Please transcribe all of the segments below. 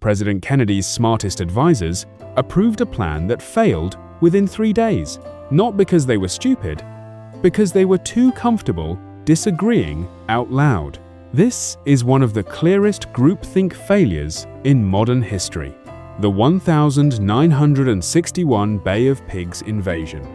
President Kennedy's smartest advisors, approved a plan that failed within 3 days, not because they were stupid, because they were too comfortable disagreeing out loud. This is one of the clearest groupthink failures in modern history. The 1961 Bay of Pigs invasion.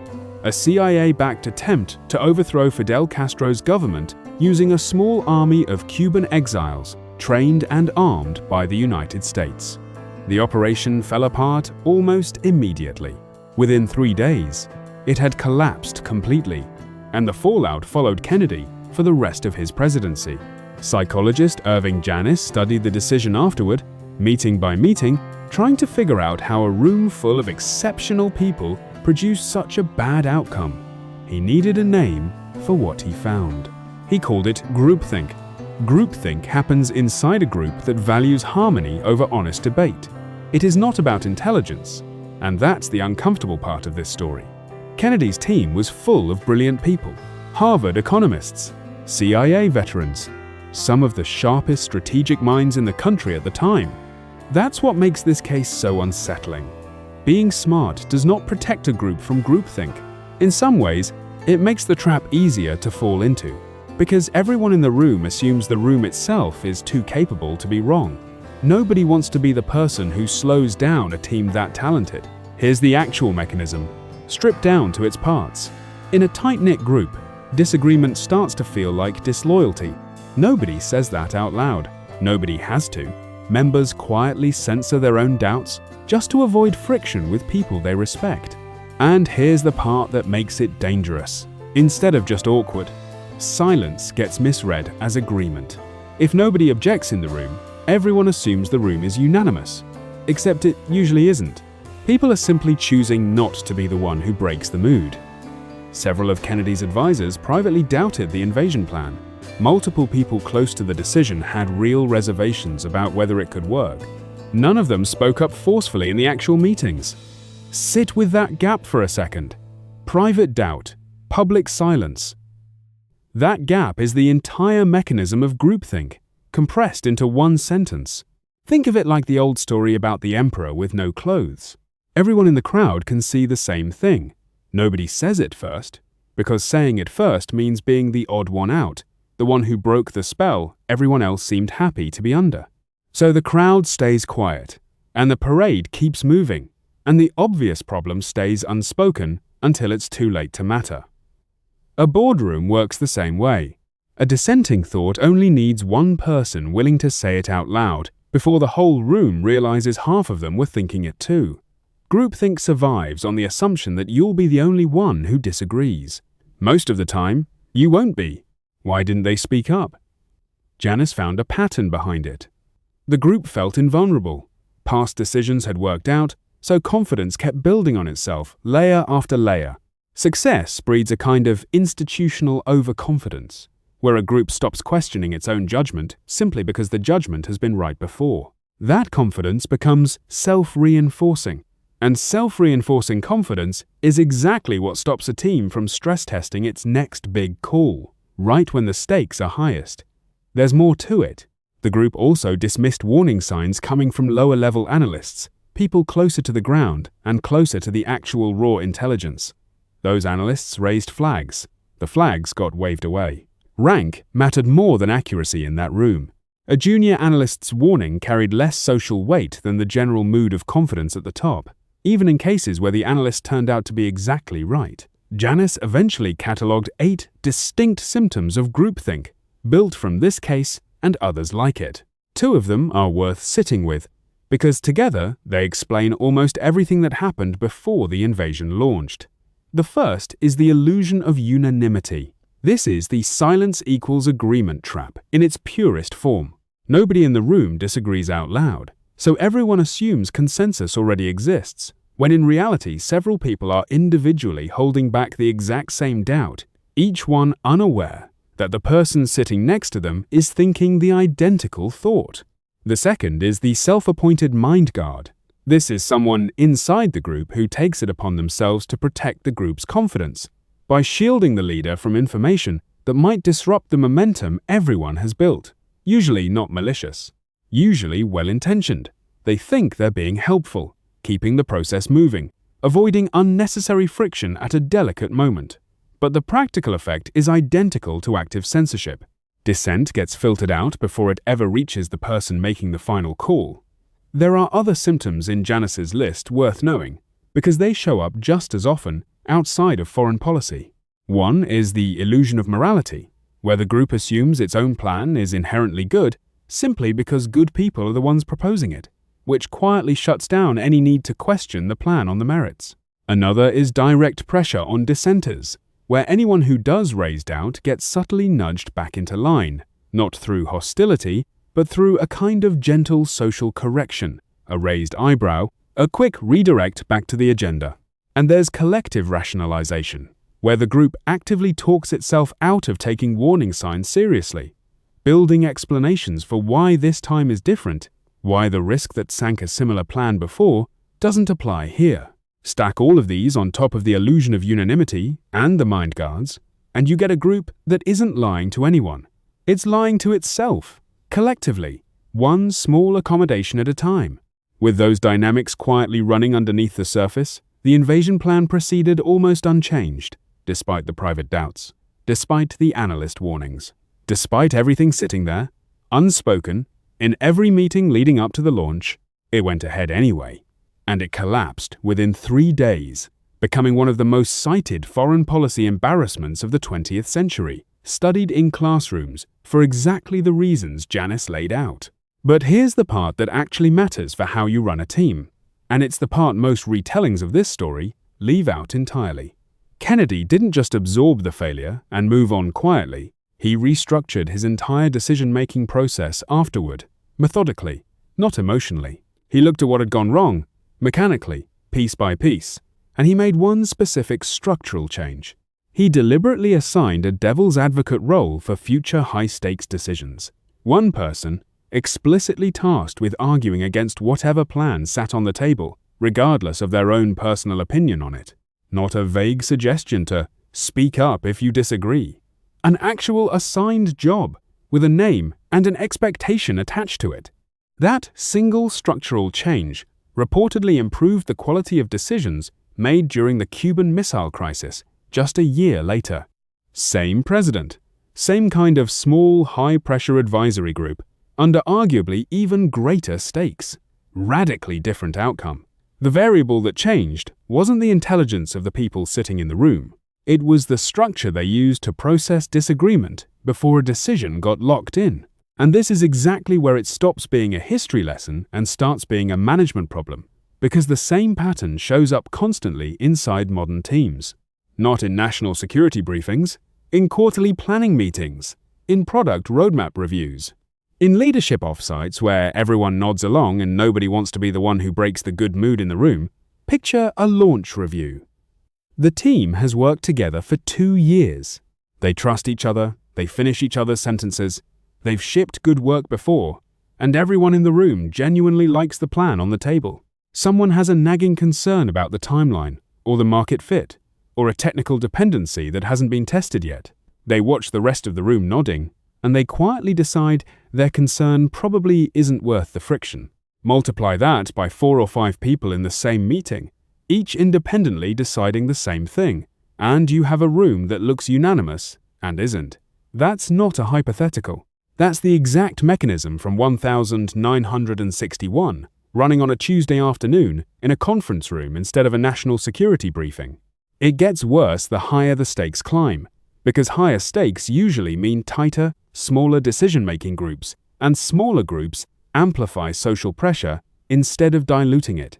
A CIA-backed attempt to overthrow Fidel Castro's government using a small army of Cuban exiles trained and armed by the United States. The operation fell apart almost immediately. Within 3 days, it had collapsed completely, and the fallout followed Kennedy for the rest of his presidency. Psychologist Irving Janis studied the decision afterward, meeting by meeting, trying to figure out how a room full of exceptional people produced such a bad outcome. He needed a name for what he found. He called it groupthink. Groupthink happens inside a group that values harmony over honest debate. It is not about intelligence, and that's the uncomfortable part of this story. Kennedy's team was full of brilliant people, Harvard economists, CIA veterans, some of the sharpest strategic minds in the country at the time. That's what makes this case so unsettling. Being smart does not protect a group from groupthink. In some ways, it makes the trap easier to fall into, because everyone in the room assumes the room itself is too capable to be wrong. Nobody wants to be the person who slows down a team that talented. Here's the actual mechanism, stripped down to its parts. In a tight-knit group, disagreement starts to feel like disloyalty. Nobody says that out loud. Nobody has to. Members quietly censor their own doubts just to avoid friction with people they respect. And here's the part that makes it dangerous. Instead of just awkward, silence gets misread as agreement. If nobody objects in the room, everyone assumes the room is unanimous. Except it usually isn't. People are simply choosing not to be the one who breaks the mood. Several of Kennedy's advisors privately doubted the invasion plan. Multiple people close to the decision had real reservations about whether it could work. None of them spoke up forcefully in the actual meetings. Sit with that gap for a second. Private doubt, public silence. That gap is the entire mechanism of groupthink, compressed into one sentence. Think of it like the old story about the emperor with no clothes. Everyone in the crowd can see the same thing. Nobody says it first, because saying it first means being the odd one out, the one who broke the spell everyone else seemed happy to be under. So the crowd stays quiet, and the parade keeps moving, and the obvious problem stays unspoken until it's too late to matter. A boardroom works the same way. A dissenting thought only needs one person willing to say it out loud before the whole room realizes half of them were thinking it too. Groupthink survives on the assumption that you'll be the only one who disagrees. Most of the time, you won't be. Why didn't they speak up? Janis found a pattern behind it. The group felt invulnerable. Past decisions had worked out, so confidence kept building on itself, layer after layer. Success breeds a kind of institutional overconfidence, where a group stops questioning its own judgment simply because the judgment has been right before. That confidence becomes self-reinforcing, and self-reinforcing confidence is exactly what stops a team from stress testing its next big call, right when the stakes are highest. There's more to it. The group also dismissed warning signs coming from lower-level analysts, people closer to the ground and closer to the actual raw intelligence. Those analysts raised flags. The flags got waved away. Rank mattered more than accuracy in that room. A junior analyst's warning carried less social weight than the general mood of confidence at the top, even in cases where the analyst turned out to be exactly right. Janis eventually catalogued 8 distinct symptoms of groupthink, built from this case and others like it. 2 of them are worth sitting with, because together they explain almost everything that happened before the invasion launched. The first is the illusion of unanimity. This is the silence equals agreement trap in its purest form. Nobody in the room disagrees out loud, so everyone assumes consensus already exists, when in reality several people are individually holding back the exact same doubt, each one unaware that the person sitting next to them is thinking the identical thought. The second is the self-appointed mind guard. This is someone inside the group who takes it upon themselves to protect the group's confidence by shielding the leader from information that might disrupt the momentum everyone has built. Usually not malicious, usually well-intentioned, They think they're being helpful, keeping the process moving, avoiding unnecessary friction at a delicate moment. But the practical effect is identical to active censorship. Dissent gets filtered out before it ever reaches the person making the final call. There are other symptoms in Janis's list worth knowing, because they show up just as often outside of foreign policy. One is the illusion of morality, where the group assumes its own plan is inherently good simply because good people are the ones proposing it, which quietly shuts down any need to question the plan on the merits. Another is direct pressure on dissenters, where anyone who does raise doubt gets subtly nudged back into line, not through hostility, but through a kind of gentle social correction, a raised eyebrow, a quick redirect back to the agenda. And there's collective rationalization, where the group actively talks itself out of taking warning signs seriously, building explanations for why this time is different, why the risk that sank a similar plan before doesn't apply here. Stack all of these on top of the illusion of unanimity and the mind guards, and you get a group that isn't lying to anyone. It's lying to itself, collectively, one small accommodation at a time. With those dynamics quietly running underneath the surface, the invasion plan proceeded almost unchanged, despite the private doubts, despite the analyst warnings, despite everything sitting there, unspoken, in every meeting leading up to the launch. It went ahead anyway, and it collapsed within 3 days, becoming one of the most cited foreign policy embarrassments of the 20th century, studied in classrooms for exactly the reasons Janis laid out. But here's the part that actually matters for how you run a team, and it's the part most retellings of this story leave out entirely. Kennedy didn't just absorb the failure and move on quietly. He restructured his entire decision-making process afterward, methodically, not emotionally. He looked at what had gone wrong, mechanically, piece by piece, and he made one specific structural change. He deliberately assigned a devil's advocate role for future high-stakes decisions. One person, explicitly tasked with arguing against whatever plan sat on the table, regardless of their own personal opinion on it. Not a vague suggestion to speak up if you disagree. An actual assigned job, with a name and an expectation attached to it. That single structural change reportedly improved the quality of decisions made during the Cuban Missile Crisis just a year later. Same president, same kind of small, high-pressure advisory group, under arguably even greater stakes. Radically different outcome. The variable that changed wasn't the intelligence of the people sitting in the room. It was the structure they used to process disagreement before a decision got locked in. And this is exactly where it stops being a history lesson and starts being a management problem, because the same pattern shows up constantly inside modern teams. Not in national security briefings, in quarterly planning meetings, in product roadmap reviews, in leadership offsites where everyone nods along and nobody wants to be the one who breaks the good mood in the room. Picture a launch review. The team has worked together for 2 years. They trust each other, they finish each other's sentences, they've shipped good work before, and everyone in the room genuinely likes the plan on the table. Someone has a nagging concern about the timeline, or the market fit, or a technical dependency that hasn't been tested yet. They watch the rest of the room nodding, and they quietly decide their concern probably isn't worth the friction. Multiply that by 4 or 5 people in the same meeting, each independently deciding the same thing, and you have a room that looks unanimous and isn't. That's not a hypothetical. That's the exact mechanism from 1961, running on a Tuesday afternoon in a conference room instead of a national security briefing. It gets worse the higher the stakes climb, because higher stakes usually mean tighter, smaller decision-making groups, and smaller groups amplify social pressure instead of diluting it.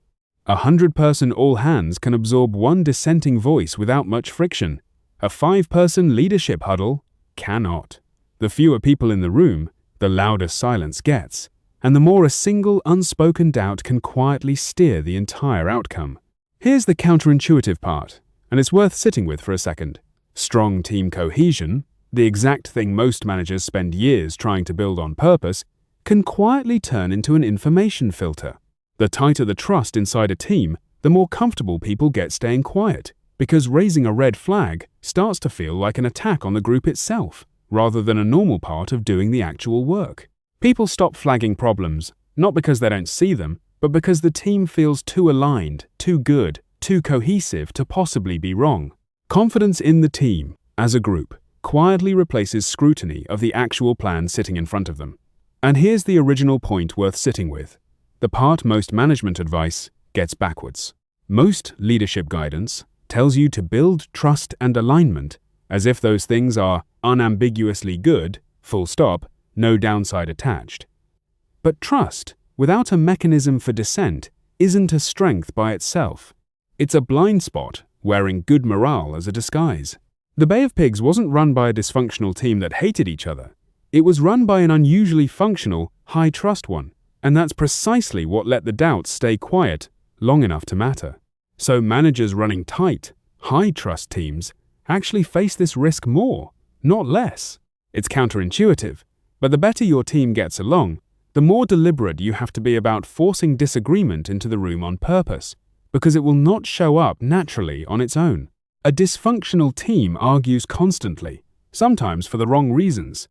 100-person all-hands can absorb one dissenting voice without much friction. A 5-person leadership huddle cannot. The fewer people in the room, the louder silence gets, and the more a single unspoken doubt can quietly steer the entire outcome. Here's the counterintuitive part, and it's worth sitting with for a second. Strong team cohesion, the exact thing most managers spend years trying to build on purpose, can quietly turn into an information filter. The tighter the trust inside a team, the more comfortable people get staying quiet, because raising a red flag starts to feel like an attack on the group itself, rather than a normal part of doing the actual work. People stop flagging problems, not because they don't see them, but because the team feels too aligned, too good, too cohesive to possibly be wrong. Confidence in the team, as a group, quietly replaces scrutiny of the actual plan sitting in front of them. And here's the original point worth sitting with. The part most management advice gets backwards. Most leadership guidance tells you to build trust and alignment as if those things are unambiguously good, full stop, no downside attached. But trust, without a mechanism for dissent, isn't a strength by itself. It's a blind spot wearing good morale as a disguise. The Bay of Pigs wasn't run by a dysfunctional team that hated each other. It was run by an unusually functional, high-trust one, and that's precisely what let the doubts stay quiet long enough to matter. So managers running tight, high-trust teams actually face this risk more, not less. It's counterintuitive, but the better your team gets along, the more deliberate you have to be about forcing disagreement into the room on purpose, because it will not show up naturally on its own. A dysfunctional team argues constantly, sometimes for the wrong reasons,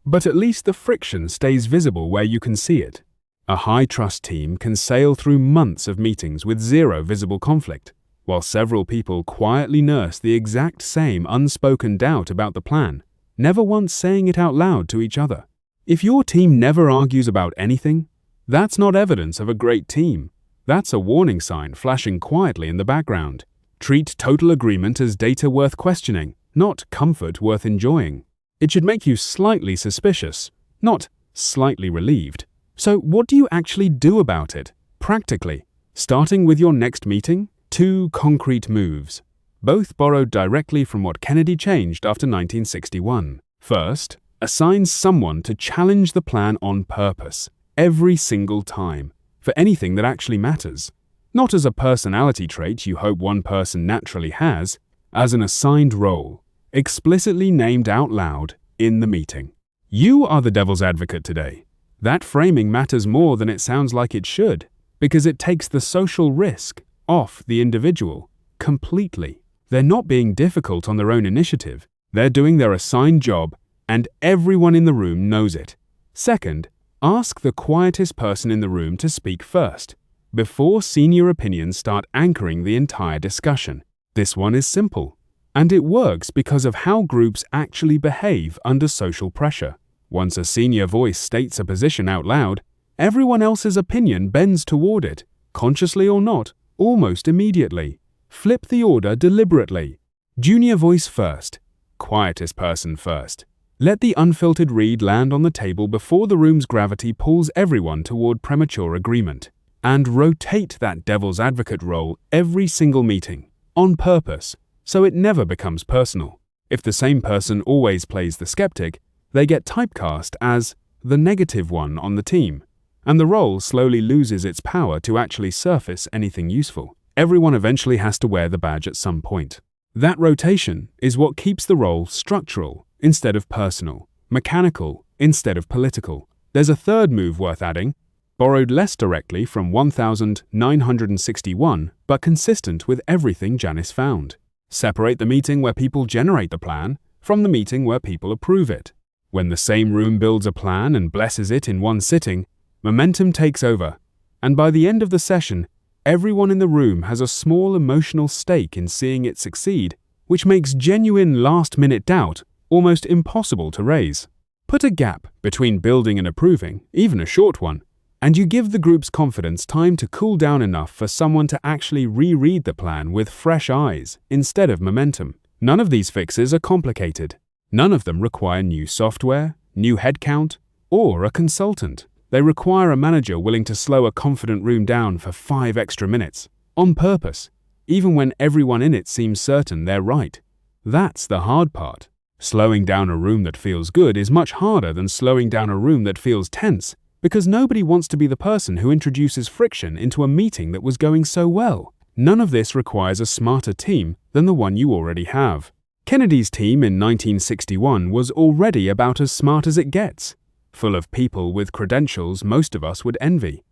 but at least the friction stays visible where you can see it. A high-trust team can sail through months of meetings with zero visible conflict, while several people quietly nurse the exact same unspoken doubt about the plan, never once saying it out loud to each other. If your team never argues about anything, that's not evidence of a great team. That's a warning sign flashing quietly in the background. Treat total agreement as data worth questioning, not comfort worth enjoying. It should make you slightly suspicious, not slightly relieved. So what do you actually do about it, practically? Starting with your next meeting, 2 concrete moves, both borrowed directly from what Kennedy changed after 1961. First, assign someone to challenge the plan on purpose, every single time, for anything that actually matters. Not as a personality trait you hope one person naturally has, as an assigned role, explicitly named out loud in the meeting. You are the devil's advocate today. That framing matters more than it sounds like it should, because it takes the social risk off the individual completely. They're not being difficult on their own initiative. They're doing their assigned job, and everyone in the room knows it. Second, ask the quietest person in the room to speak first, before senior opinions start anchoring the entire discussion. This one is simple, and it works because of how groups actually behave under social pressure. Once a senior voice states a position out loud, everyone else's opinion bends toward it, consciously or not, almost immediately. Flip the order deliberately. Junior voice first, quietest person first. Let the unfiltered read land on the table before the room's gravity pulls everyone toward premature agreement. And rotate that devil's advocate role every single meeting, on purpose, so it never becomes personal. If the same person always plays the skeptic, they get typecast as the negative one on the team, and the role slowly loses its power to actually surface anything useful. Everyone eventually has to wear the badge at some point. That rotation is what keeps the role structural instead of personal, mechanical instead of political. There's a third move worth adding, borrowed less directly from 1961, but consistent with everything Janis found. Separate the meeting where people generate the plan from the meeting where people approve it. When the same room builds a plan and blesses it in one sitting, momentum takes over, and by the end of the session, everyone in the room has a small emotional stake in seeing it succeed, which makes genuine last-minute doubt almost impossible to raise. Put a gap between building and approving, even a short one, and you give the group's confidence time to cool down enough for someone to actually reread the plan with fresh eyes instead of momentum. None of these fixes are complicated. None of them require new software, new headcount, or a consultant. They require a manager willing to slow a confident room down for 5 extra minutes, on purpose, even when everyone in it seems certain they're right. That's the hard part. Slowing down a room that feels good is much harder than slowing down a room that feels tense, because nobody wants to be the person who introduces friction into a meeting that was going so well. None of this requires a smarter team than the one you already have. Kennedy's team in 1961 was already about as smart as it gets, full of people with credentials most of us would envy.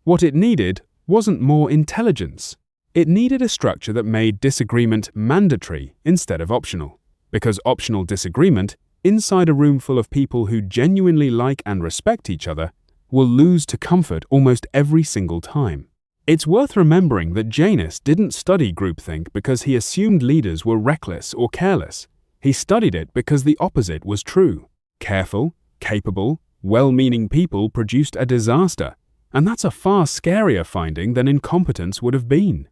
What it needed wasn't more intelligence. It needed a structure that made disagreement mandatory instead of optional, because optional disagreement inside a room full of people who genuinely like and respect each other will lose to comfort almost every single time. It's worth remembering that Janis didn't study groupthink because he assumed leaders were reckless or careless. He studied it because the opposite was true. Careful, capable, well-meaning people produced a disaster, and that's a far scarier finding than incompetence would have been.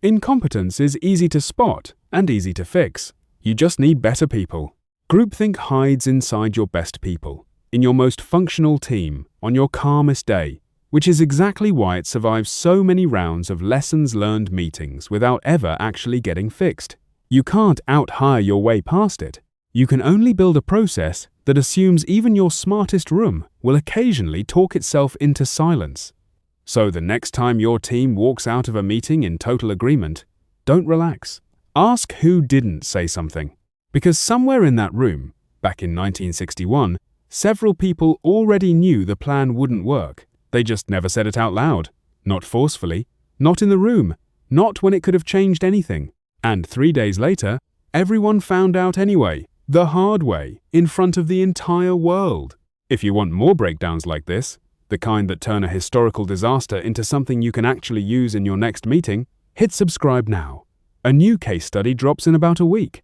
Incompetence is easy to spot and easy to fix. You just need better people. Groupthink hides inside your best people, in your most functional team, on your calmest day, which is exactly why it survives so many rounds of lessons learned meetings without ever actually getting fixed. You can't out-hire your way past it. You can only build a process that assumes even your smartest room will occasionally talk itself into silence. So the next time your team walks out of a meeting in total agreement, don't relax. Ask who didn't say something. Because somewhere in that room, back in 1961, several people already knew the plan wouldn't work. They just never said it out loud. Not forcefully, not in the room, not when it could have changed anything. And 3 days later, everyone found out anyway, the hard way, in front of the entire world. If you want more breakdowns like this, the kind that turn a historical disaster into something you can actually use in your next meeting, hit subscribe now. A new case study drops in about a week.